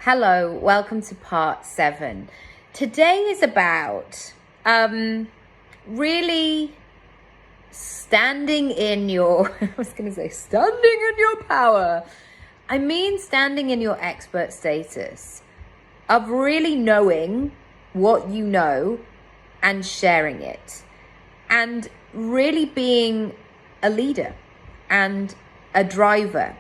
Hello, welcome to part 7. Today is about really standing in your, standing in your power. I mean standing in your expert status of really knowing what you know and sharing it, and really being a leader and a driver,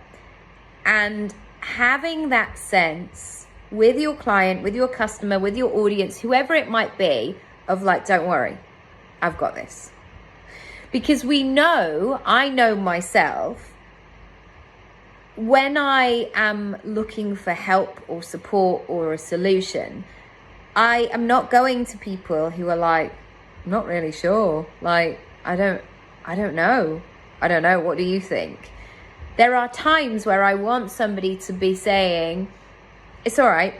and having that sense with your client, with your customer, with your audience, whoever it might be, of like, don't worry, I've got this. Because I know myself, when I am looking for help or support or a solution, I am not going to people who are like, I'm not really sure. Like, I don't know. What do you think? There are times where I want somebody to be saying, it's all right,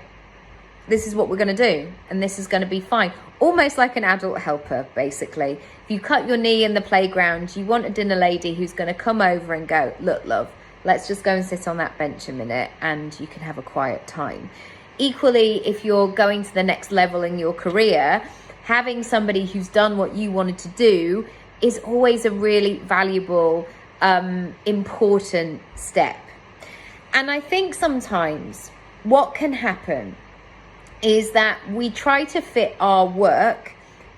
this is what we're going to do, and this is going to be fine. Almost like an adult helper, basically. If you cut your knee in the playground, you want a dinner lady who's going to come over and go, look, love, let's just go and sit on that bench a minute and you can have a quiet time. Equally, if you're going to the next level in your career, having somebody who's done what you wanted to do is always a really valuable, important step. And I think sometimes what can happen is that we try to fit our work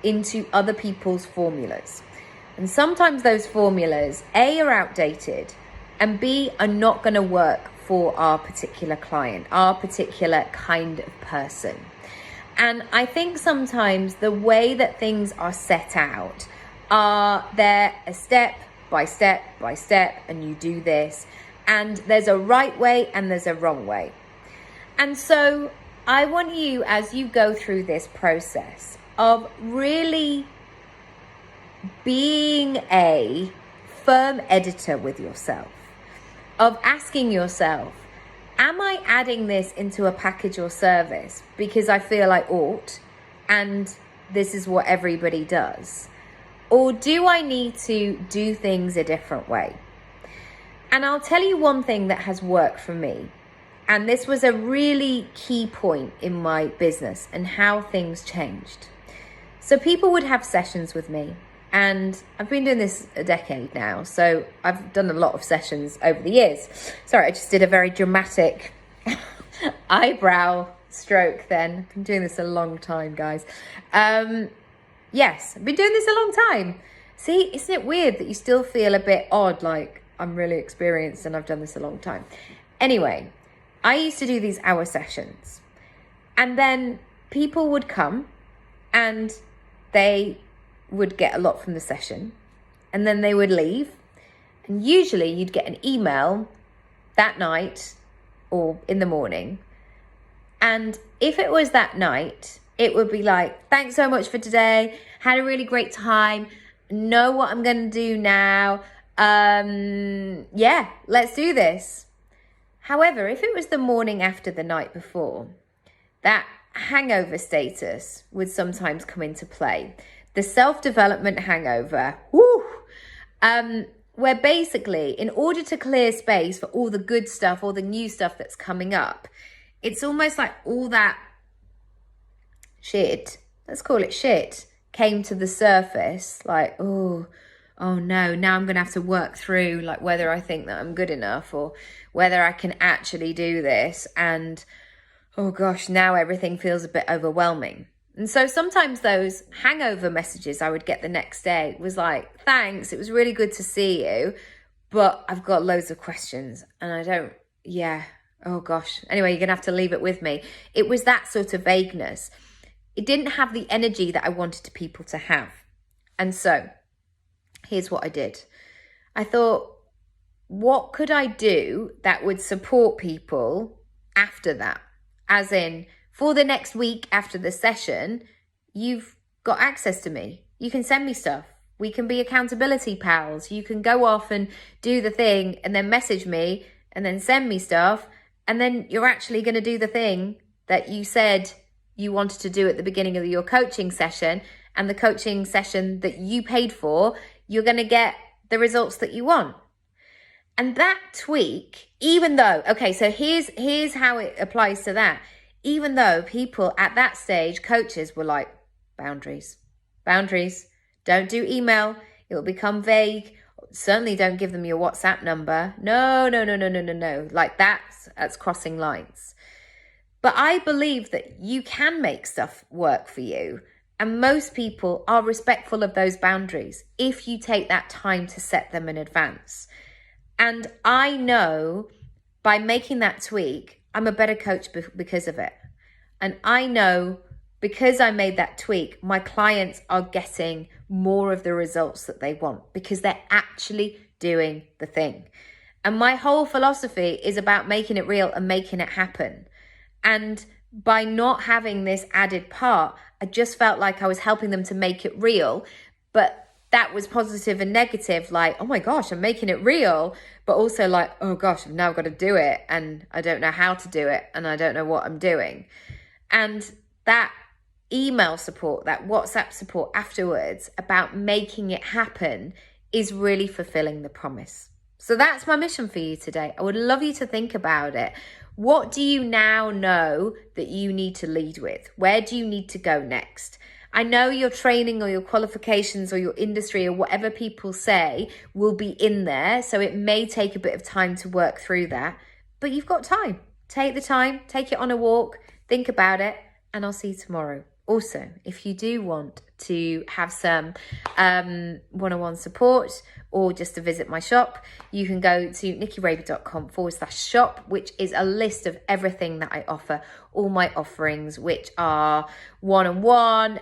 into other people's formulas. And sometimes those formulas, A, are outdated, and B, are not going to work for our particular client, our particular kind of person. And I think sometimes the way that things are set out are they're a step by step by step, and you do this, and there's a right way and there's a wrong way. And so I want you, as you go through this process of really being a firm editor with yourself, of asking yourself, am I adding this into a package or service because I feel I ought, and this is what everybody does? Or do I need to do things a different way? And I'll tell you one thing that has worked for me. And this was a really key point in my business and how things changed. So people would have sessions with me, and I've been doing this a decade now. So I've done a lot of sessions over the years. Sorry, I just did a very dramatic eyebrow stroke then. I've been doing this a long time, guys. Yes, I've been doing this a long time. See, isn't it weird that you still feel a bit odd, like I'm really experienced and I've done this a long time? Anyway, I used to do these hour sessions, and then people would come and they would get a lot from the session, and then they would leave. And usually you'd get an email that night or in the morning. And if it was that night, it would be like, thanks so much for today. Had a really great time. Know what I'm going to do now. Yeah, let's do this. However, if it was the morning after the night before, that hangover status would sometimes come into play. The self-development hangover, where basically, in order to clear space for all the good stuff, all the new stuff that's coming up, it's almost like all that shit, let's call it shit, came to the surface, like, oh no, now I'm going to have to work through like whether I think that I'm good enough or whether I can actually do this. And oh gosh, now everything feels a bit overwhelming. And so sometimes those hangover messages I would get the next day was like, thanks, it was really good to see you, but I've got loads of questions and oh gosh. Anyway, you're going to have to leave it with me. It was that sort of vagueness. It didn't have the energy that I wanted people to have. And so here's what I did. I thought, what could I do that would support people after that? As in, for the next week after the session, you've got access to me. You can send me stuff. We can be accountability pals. You can go off and do the thing and then message me and then send me stuff. And then you're actually going to do the thing that you said you wanted to do at the beginning of your coaching session, and the coaching session that you paid for, you're going to get the results that you want. And that tweak, even though, okay, so here's how it applies to that. Even though people at that stage, coaches were like, boundaries, don't do email. It will become vague. Certainly don't give them your WhatsApp number. No. Like that's crossing lines. But I believe that you can make stuff work for you. And most people are respectful of those boundaries if you take that time to set them in advance. And I know by making that tweak, I'm a better coach because of it. And I know because I made that tweak, my clients are getting more of the results that they want because they're actually doing the thing. And my whole philosophy is about making it real and making it happen. And by not having this added part, I just felt like I was helping them to make it real. But that was positive and negative, like, oh my gosh, I'm making it real. But also like, oh gosh, I've now got to do it. And I don't know how to do it. And I don't know what I'm doing. And that email support, that WhatsApp support afterwards about making it happen is really fulfilling the promise. So that's my mission for you today. I would love you to think about it. What do you now know that you need to lead with? Where do you need to go next? I know your training or your qualifications or your industry or whatever people say will be in there. So it may take a bit of time to work through that, but you've got time. Take the time, take it on a walk, think about it, and I'll see you tomorrow. Also, if you do want to have some one-on-one support or just to visit my shop, you can go to nikkiraby.com/shop, which is a list of everything that I offer, all my offerings, which are one-on-one,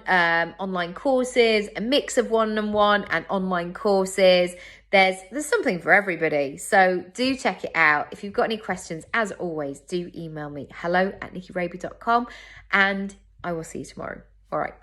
online courses, a mix of one-on-one and online courses. There's something for everybody. So do check it out. If you've got any questions, as always, do email me, hello@nikkiraby.com, and I will see you tomorrow. All right.